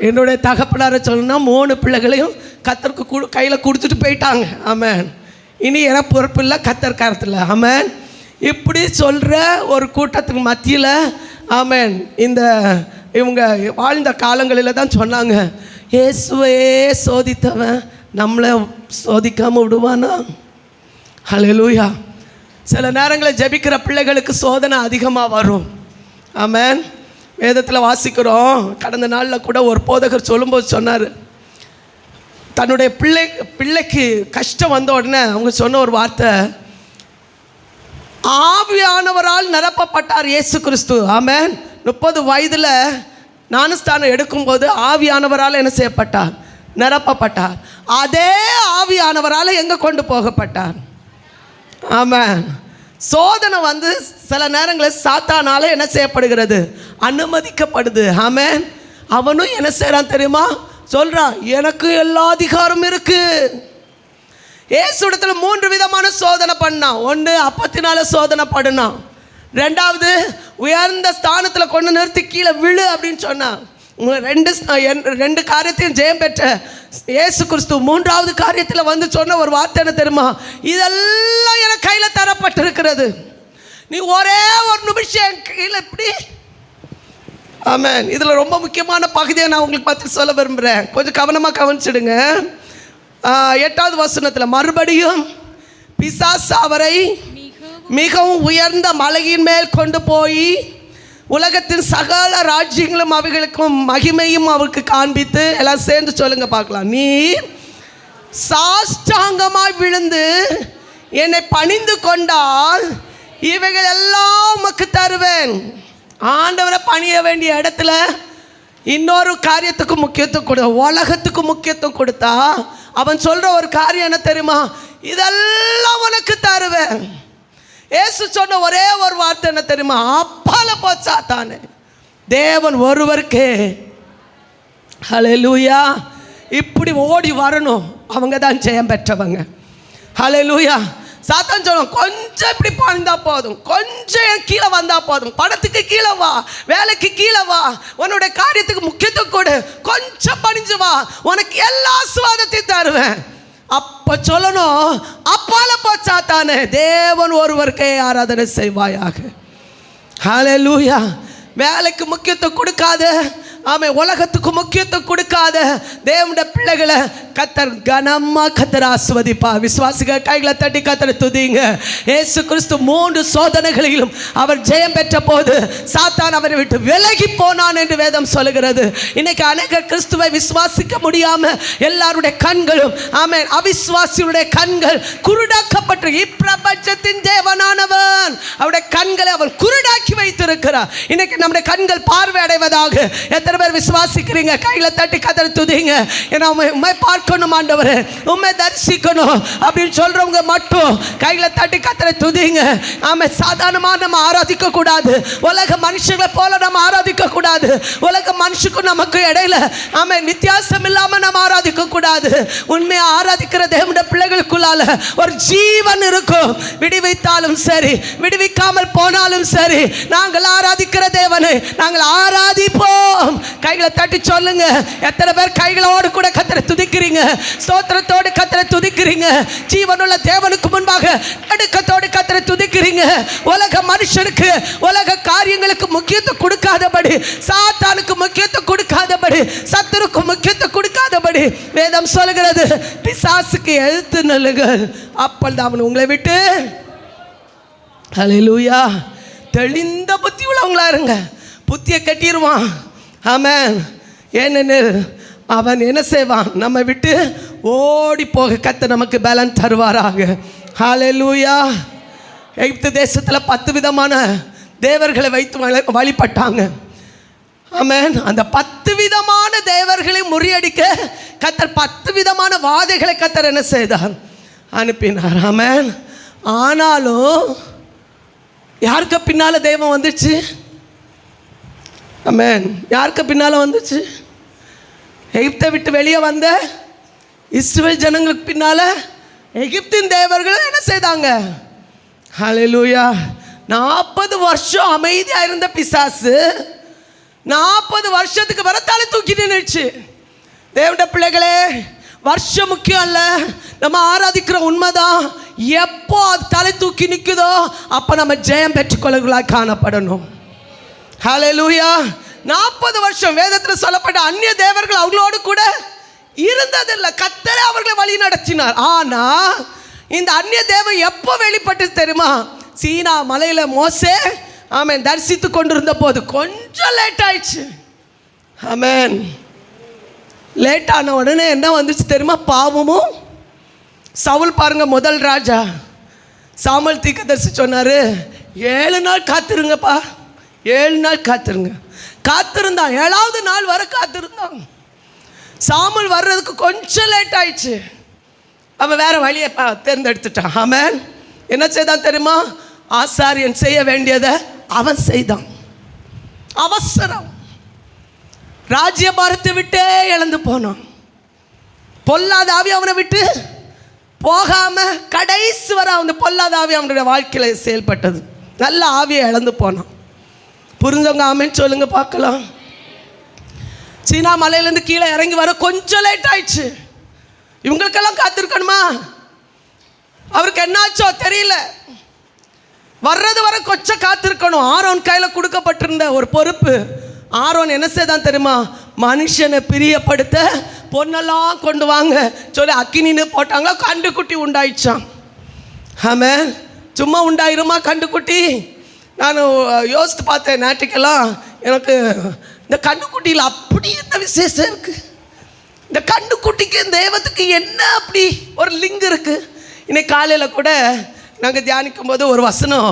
என்னுடைய தகப்பனாரை சொல்லணும்னா 3 பிள்ளைகளையும் கர்த்தருக்கு கையில் கொடுத்துட்டு போயிட்டாங்க. ஆமென். இனி எனக்கு பொறுப்பு இல்லை, கர்த்தர் கருத்தில். ஆமென். இப்படி சொல்கிற ஒரு கூட்டத்துக்கு மத்தியில் ஆமென் இவங்க வாழ்ந்த காலங்களில் தான் சொன்னாங்க, இயேசுவே சோதித்தவன் நம்மளை சோதிக்காமல் விடுவானா? ஹல்லேலூயா. சில நேரங்களில் ஜெபிக்கிற பிள்ளைகளுக்கு சோதனை அதிகமாக வரும். ஆமென். வேதத்தில் வாசிக்கிறோம். கடந்த நாளில் கூட ஒரு போதகர் சொல்லும்போது சொன்னார், தன்னுடைய பிள்ளைக்கு கஷ்டம் வந்த உடனே அவங்க சொன்ன ஒரு வார்த்தை, ஆவியானவரால் நிரப்பப்பட்டார் இயேசு கிறிஸ்து. ஆமென். 30 வயதில் ஞானஸ்தானம் எடுக்கும்போது ஆவியானவரால் என்ன செய்யப்பட்டார்? நிரப்பப்பட்டார். அதே ஆவியானவரால் எங்கே கொண்டு போகப்பட்டார்? ஆமென். சோதனை சில நேரங்களில் சாத்தானால என்ன செய்யப்படுகிறது? அனுமதிக்கப்படுது. ஆமென். அவனும் என்ன செய்கிறான் தெரியுமா? சொல்கிறான், எனக்கு எல்லா அதிகாரம் இருக்கு. ஏசுடத்தில் 3 விதமான சோதனை பண்ணான். 1 அப்பத்தினால சோதனை பண்ணான். 2வது உயர்ந்த ஸ்தானத்தில் கொண்டு நிறுத்தி கீழே விழு அப்படின்னு சொன்னான். 2 காரியத்தையும் ஜெயம் பெற்ற இயேசு கிறிஸ்து 3வது காரியத்தில் சொன்ன ஒரு வார்த்தை என்ன தெரியுமா? இதெல்லாம் எனக்கு கையில் தரப்பட்டிருக்கிறது, நீ ஒரே ஒரு நிமிஷம் கீழே இப்படி. ஆமென். இதில் ரொம்ப முக்கியமான பகுதியை நான் உங்களுக்கு பார்த்து சொல்ல விரும்புகிறேன். கொஞ்சம் கவனமாக கவனிச்சிடுங்க. 8வது வசனத்தில் மறுபடியும் பிசாசு அவரை மிகவும் உயர்ந்த மலையின் மேல் கொண்டு போய் உலகத்தின் சகல ராஜ்யங்களும் அவைகளுக்கும் மகிமையும் அவருக்கு காண்பித்து, எல்லாம் சேர்ந்து சொல்லுங்க பார்க்கலாம், நீ சாஷ்டாங்கமாய் விழுந்து என்னை பணிந்து கொண்டால் இவைகள் எல்லாம் உமக்கு தருவேன். ஆண்டவரை பணிய வேண்டிய இடத்துல இன்னொரு காரியத்துக்கு முக்கியத்துவம் கொடு, உலகத்துக்கு முக்கியத்துவம் கொடுத்தா அவன் சொல்கிற ஒரு காரியம் என்ன தெரியுமா? இதெல்லாம் உனக்கு தருவேன். ஏசு சொன்ன ஒரே ஒரு வார்த்தை என்ன தெரியுமா? அப்பால போச்சாத்தானே, தேவன் ஒருவருக்கே. ஹல்லேலூயா. இப்படி ஓடி வரணும், அவங்க தான் ஜெயம் பெற்றவங்க. ஹல்லேலூயா. சாத்தான் சொல்லுவோம், கொஞ்சம் இப்படி பணிந்தா போதும், கொஞ்சம் கீழே வந்தா போதும், பணத்துக்கு கீழே வா, வேலைக்கு கீழே வா, உன்னுடைய காரியத்துக்கு முக்கியத்துவம் கொடு, கொஞ்சம் பணிஞ்சு வா, உனக்கு எல்லா சுவாதத்தையும் தருவேன். அப்போ சொல்லணும், அப்பால போச்சாத்தானே, தேவன் ஒருவருக்கே ஆராதனை செய்வாயாக. ஹல்லேலூயா. வேலைக்கு முக்கியத்துவம் கொடுக்காத, ஆமே, உலகத்துக்கு முக்கியத்துவம் கொடுக்காத தேவனுடைய பிள்ளைகளை கத்தர் கனமா கத்தர் ஆஸ்வதிப்பா. விசுவாசிகள் கைகளை தட்டி கத்தரை துதிங்க. இயேசு கிறிஸ்து 3 சோதனைகளிலும் அவர் ஜெயம் பெற்ற போது சாத்தான் அவரை விட்டு விலகி போனான் என்று வேதம் சொல்லுகிறது. இன்னைக்கு அநேக கிறிஸ்துவை விசுவாசிக்க முடியாம எல்லாருடைய கண்களும், ஆமே, அவிசுவாசியுடைய கண்கள் குருடாக்கப்பட்டு, இப்பிரபஞ்சத்தின் தேவனானவன் அவருடைய கண்களை அவன் குருடாக்கி வைத்திருக்கிறார். இன்னைக்கு நம்முடைய கண்கள் பார்வை அடைவதாக எத்தனை பேர் விசுவாசிக்கிறீங்க? கையில தட்டி கத்தரை துதிங்க. ஏன்னா உண்மை பார்க்கணும் ஆண்டவரே, உண்மை தரிசிக்கணும் அப்படின்னு சொல்றவங்க மட்டும் கையில தட்டி கத்தரை துதிங்க. ஆமே. சாதாரணமாக நம்ம ஆராதிக்க கூடாது, உலக மனுஷங்களை போல நம்ம ஆராதிக்க கூடாது, உலக மனுஷனுக்கும் நமக்கு இடையில ஆமே வித்தியாசம் இல்லாம நம்ம ஆராதிக்க கூடாது. உண்மையா ஆராதிக்கிற தேவனுடைய பிள்ளைகளுக்குள்ளால ஒரு ஜீவன் இருக்கும். விடுவித்தாலும் சரி, விடுவிக்காமல் போனாலும் சரி, நாங்கள் ஆராதிக்கிற தேவனை நாங்கள் ஆராதிப்போம். கைகளை தட்டி சொல்லுங்க. எத்தனை பேர் கைகளோடு கூட கத்தரை துதிக்கிறீங்க, ஸ்தோத்திரத்தோடு கத்தரை துதிக்கிறீங்க, ஜீவனுள்ள தேவனுக்கு முன்பாக நடுக்கத்தோடு கத்தரை துதிக்கிறீங்க. உலக மனுஷனுக்கு, உலக காரியங்களுக்கு முக்கியத்துவம் கொடுக்காதபடி, சாத்தானுக்கு முக்கியத்துவம் கொடுக்காதபடி, சத்துருக்கு முக்கியத்துவம் கொடுக்காதபடி வேதம் சொல்கிறது, பிசாசுக்கு எழுத்து நல்லுங்கள், அப்பொழுது அவன் உங்களை விட்டு. ஹல்லேலூயா. தெளிந்த புத்தி உள்ளவங்களா இருங்க. புத்தியை கட்டிடுவான். ஆமென். ஏனெனில் அவன் என்ன செய்வான்? நம்ம விட்டு ஓடி போக கர்த்தர் நமக்கு பலன் தருவாராக. ஹல்லேலூயா. எகிப்து தேசத்தில் 10 விதமான தேவர்களை வைத்து வழிபட்டாங்க. ஆமென். அந்த 10 விதமான தேவர்களை முறியடிக்க கர்த்தர் 10 விதமான வாதைகளை கர்த்தர் என்ன செய்தார்? அனுப்பினார். ஆமென். ஆனாலும் யாருக்கு பின்னால் தெய்வம் வந்துச்சு? ஆமென். யாருக்கு பின்னால் வந்துச்சு? எகிப்தை விட்டு வெளியே வந்த இஸ்ரவேல் ஜனங்களுக்கு பின்னால் எகிப்தின் தேவர்களும் என்ன செய்தாங்க? ஹல்லேலூயா. 40 வருஷம் அமைதியா இருந்த பிசாசு 40 வருஷத்துக்கு வர தலை தூக்கி நின்றுச்சு. தேவனுடைய பிள்ளைகளே, வருஷம் முக்கியம் அல்ல, நம்ம ஆராதிக்கிற உண்மைதான். எப்போ அது தலை தூக்கி நிற்குதோ அப்போ நம்ம ஜெயம் பெற்றுக்கொள்ளர்களாக காணப்படணும். ஹல்லேலூயா. 40 வருஷம் வேதத்தில் சொல்லப்பட்ட அந்நிய தேவர்கள் அவர்களோடு கூட இருந்ததில்லை. கர்த்தரே அவர்களை வழி நடத்தினார். ஆனால் இந்த அந்நிய தேவன் எப்போ வெளிப்பட்டு தெரியுமா? சீனா மலையில் மோசே ஆமென் தரிசித்து கொண்டிருந்த போது. கொஞ்சம் லேட் ஆயிடுச்சு. ஆமென். லேட் ஆன உடனே என்ன வந்துச்சு தெரியுமா? பாவமும். சவுல் பாருங்க, முதல் ராஜா சாமுவேல் தீர்க்கதரிசி சொன்னார், 7 நாள் காத்திருங்கப்பா, 7 நாள் காத்திருங்க. காத்திருந்தான். 7வது நாள் வர காத்திருந்தான். சாமுவேல் வர்றதுக்கு கொஞ்சம் லேட் ஆயிடுச்சு. அவன் வேற வழியை தேர்ந்தெடுத்துட்டான். ஆமென். என்ன செய்தான் தெரியுமா? ஆசாரியன் செய்ய வேண்டியதை அவன் செய்தான். அவசரம். ராஜ்யபாரத்தை விட்டே இழந்து போனான். பொல்லாத ஆவி அவனை விட்டு போகாம கடைசி வர அந்த பொல்லாத ஆவி அவனுடைய வாழ்க்கையில் செயல்பட்டது. நல்ல ஆவியை இழந்து போனான். புரிஞ்சவங்க ஆமென் சொல்லுங்க பார்க்கலாம். சீனா மலையிலேருந்து கீழே இறங்கி வர கொஞ்சம் லேட் ஆயிடுச்சு. இவங்களுக்கெல்லாம் காத்திருக்கணுமா? அவருக்கு என்னாச்சோ தெரியல. வர்றது வர கொஞ்சம் காத்திருக்கணும். ஆரோன் கையில் கொடுக்கப்பட்டிருந்த ஒரு பொறுப்பு. ஆரோன் என்ன செய்தான் தெரியுமா? மனுஷனை பிரியப்படுத்த பொண்ணெல்லாம் கொண்டு வாங்க சொல்லி அக்கினின்னு போட்டாங்க. கண்டுக்குட்டி உண்டாயிடுச்சான். ஆமாம். சும்மா உண்டாயிருமா கண்டுக்குட்டி? நான் யோசித்து பார்த்தேன் நேற்றுக்கெல்லாம். எனக்கு இந்த கண்டுக்குட்டியில் அப்படி என்ன விசேஷம் இருக்குது? இந்த கண்டுக்குட்டிக்கு தெய்வத்துக்கு என்ன அப்படி ஒரு லிங்க் இருக்குது? இன்னைக்கு காலையில் கூட நாங்கள் தியானிக்கும் போது ஒரு வசனம்,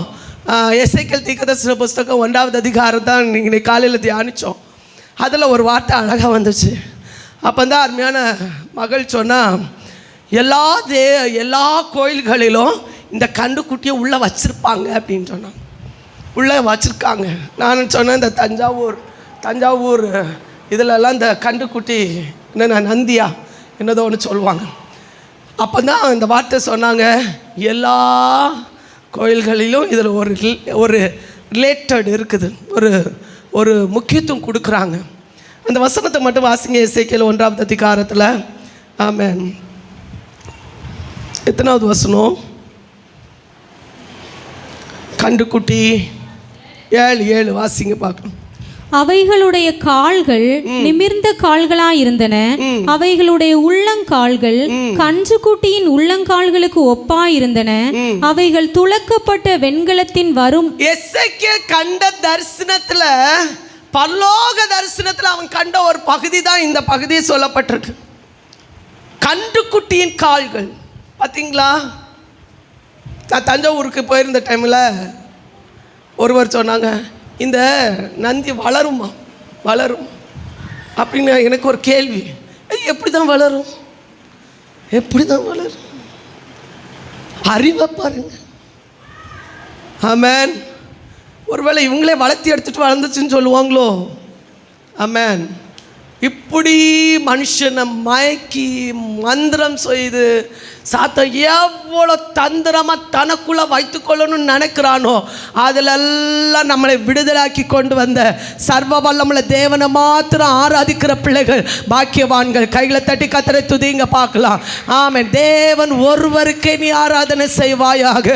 எசேக்கியேல் தீர்க்கதரிசன புஸ்தகம் 1வது அதிகாரம் தான் இன்னைக்கு காலையில் தியானித்தோம். அதில் ஒரு வார்த்தை அழகாக வந்துச்சு. அப்போ தான் அருமையான மகள் சொன்னால், எல்லா கோயில்களிலும் இந்த கண்டுக்குட்டியை உள்ளே வச்சுருப்பாங்க அப்படின்னு சொன்னாங்க. உள்ளே வச்சுருக்காங்க. நான் சொன்னேன், இந்த தஞ்சாவூர் இதிலெல்லாம் இந்த கண்டுக்குட்டி என்னென்ன நந்தியா என்னதோ ஒன்று சொல்லுவாங்க. அப்போ தான் இந்த வார்த்தை சொன்னாங்க, எல்லா கோயில்களிலும் இதில் ஒரு ரிலேட்டட் இருக்குது, ஒரு முக்கியத்துவம் கொடுக்குறாங்க. அந்த வசனத்தை மட்டும் வாசிங்க. எசேக்கியேல் 1வது அதிகாரத்தில். ஆமென். எத்தனாவது வசனம்? கண்டுக்குட்டி 7 வாசிங்க பார்க்கணும். அவைகளுடைய கால்கள் நிமிர்ந்த கால்களாயிருந்தன. அவைகளுடைய உள்ளங்கால்கள் கன்றுக்குட்டியின் உள்ளங்கால்களுக்கு ஒப்பாயிருந்தன. அவைகள் துளக்கப்பட்ட வெண்கலத்தின் வரும். எசேக்கியேல் கண்ட தரிசனத்துல, பரலோக தரிசனத்துல அவன் கண்ட ஒரு பகுதி தான் இந்த பகுதியை சொல்லப்பட்டிருக்கு. கன்றுக்குட்டியின் கால்கள். பார்த்தீங்களா? நான் தஞ்சாவூருக்கு போயிருந்த டைமில் ஒருவர் சொன்னாங்க, இந்த நந்தி வளரும் அப்படின்னு. எனக்கு ஒரு கேள்வி, எப்படி தான் வளரும்? அறிவை பாருங்க. ஆமென். ஒருவேளை இவங்களே வளர்த்தி எடுத்துட்டு வளர்ந்துச்சுன்னு சொல்லுவாங்களோ? ஆமென். இப்படி மனுஷனை மயக்கி மந்திரம் செய்து சாத்தான் எவ்வளோ தந்திரமாக தனக்குள்ளே வைத்துக்கொள்ளணும்னு நினைக்கிறானோ அதிலெல்லாம் நம்மளை விடுதலாக்கி கொண்டு வந்த சர்வ வல்லமுள்ள தேவனை மாத்திரம் ஆராதிக்கிற பிள்ளைகள் பாக்கியவான்கள். கைகளை தட்டி கத்தரை துதிங்க பார்க்கலாம். ஆமென். தேவன் ஒருவருக்கே நீ ஆராதனை செய்வாயாக.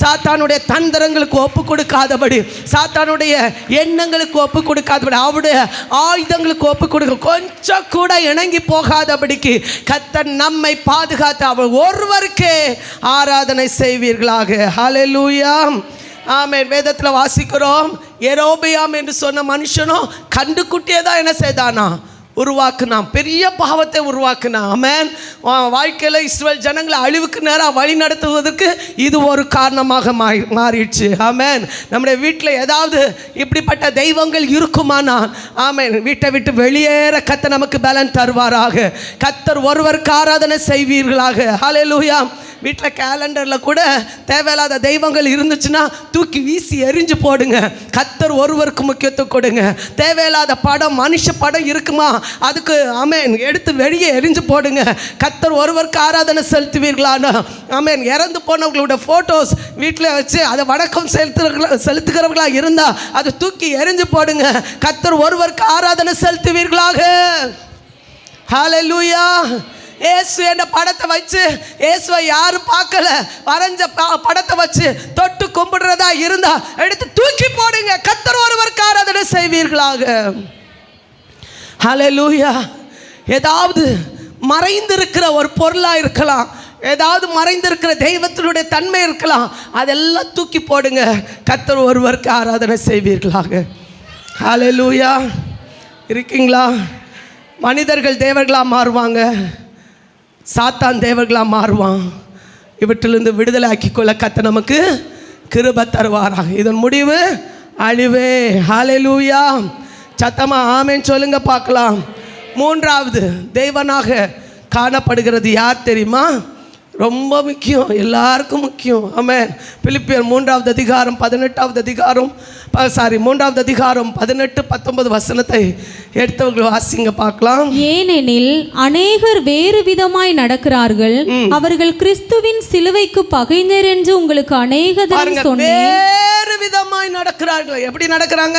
சாத்தானுடைய தந்திரங்களுக்கு ஒப்பு கொடுக்காதபடி, சாத்தானுடைய எண்ணங்களுக்கு ஒப்பு கொடுக்காதபடி, அவருடைய ஆயுதங்களுக்கு ஒப்பு கொடுக்க கொஞ்சம் கூட இணங்கி போகாதபடிக்கு கர்த்தர் நம்மை பாதுகாத்து அவர் ஒருவருக்கே ஆராதனை செய்வீர்களாக. ஹல்லேலூயா. ஆமென். வேதத்தில் வாசிக்கிறோம், யெரொபெயாம் என்று சொன்ன மனுஷனும் கண்டுக்குட்டியே தான் என்ன செய்தானா? உருவாக்குனான். பெரிய பாவத்தை உருவாக்குனான். ஆமென். வாழ்க்கையில் இஸ்ரவேல் ஜனங்களை அழிவுக்கு நேராக வழி நடத்துவதற்கு இது ஒரு காரணமாக மாறிடுச்சு. ஆமென். நம்முடைய வீட்டில் ஏதாவது இப்படிப்பட்ட தெய்வங்கள் இருக்குமானால் ஆமென், வீட்டை விட்டு வெளியேற கர்த்தர் நமக்கு பலன் தருவாராக. கர்த்தர் ஒருவருக்கு ஆராதனை செய்வீர்களாக. ஹல்லேலூயா. வீட்டில் கேலண்டரில் கூட தேவையில்லாத தெய்வங்கள் இருந்துச்சுன்னா தூக்கி வீசி எரிஞ்சு போடுங்க. கர்த்தர் ஒருவருக்கு முக்கியத்துவம் கொடுங்க. தேவையில்லாத படம், மனுஷ படம் இருக்குமா, அதுக்கு ஆமென் எடுத்து வெளியே எரிஞ்சு போடுங்க. கர்த்தர் ஒருவருக்கு ஆராதனை செலுத்துவீர்களானா ஆமென். இறந்து போனவங்களோட ஃபோட்டோஸ் வீட்டில் வச்சு அதை வணக்கம் செலுத்துகிறவர்களா இருந்தால் அதை தூக்கி எரிஞ்சு போடுங்க. கர்த்தர் ஒருவருக்கு ஆராதனை செலுத்துவீர்களாக. ஹல்லேலூயா. இயேசு என்ற படத்தை வச்சு இயேசுவை யாரும் பார்க்கல, வரைஞ்ச படத்தை வச்சு தொட்டு கும்பிடுறதா இருந்தா எடுத்து தூக்கி போடுங்க. கர்த்தர் ஒருவருக்கு ஆராதனை செய்வீர்களாக. ஹல்லேலூயா. ஏதாவது மறைந்திருக்கிற ஒரு பொருளாக இருக்கலாம், ஏதாவது மறைந்திருக்கிற தெய்வத்தினுடைய தன்மை இருக்கலாம், அதெல்லாம் தூக்கி போடுங்க. கர்த்தர் ஒருவருக்கு ஆராதனை செய்வீர்களாக. ஹல்லேலூயா. இருக்கீங்களா? மனிதர்கள் தேவர்களாக மாறுவாங்க, சாத்தான் தேவர்களாக மாறுவான். இவற்றிலிருந்து விடுதலை ஆக்கிக்கொள்ள கர்த்தர் நமக்கு கிருபை தருவாராக. இதன் முடிவு அழிவே. ஹல்லேலூயா. சத்தமா ஆமென் சொல்லுங்க பார்க்கலாம். மூன்றாவது தேவனாக காணப்படுகிறது யார் தெரியுமா? ரொம்ப முக்கியம், எல்லாருக்கும் முக்கியம். ஆமென். பிலிப்பியர் 3வது அதிகாரம் 18-19 வசனத்தை எடுத்தவர்கள் வாசிங்க பார்க்கலாம். ஏனெனில் அநேகர் வேறு விதமாய் நடக்கிறார்கள், அவர்கள் கிறிஸ்துவின் சிலுவைக்கு பகைஞர் என்று உங்களுக்கு அநேக தரம் சொன்னேன். வேறு விதமாய் நடக்கிறார்கள். எப்படி நடக்கிறாங்க?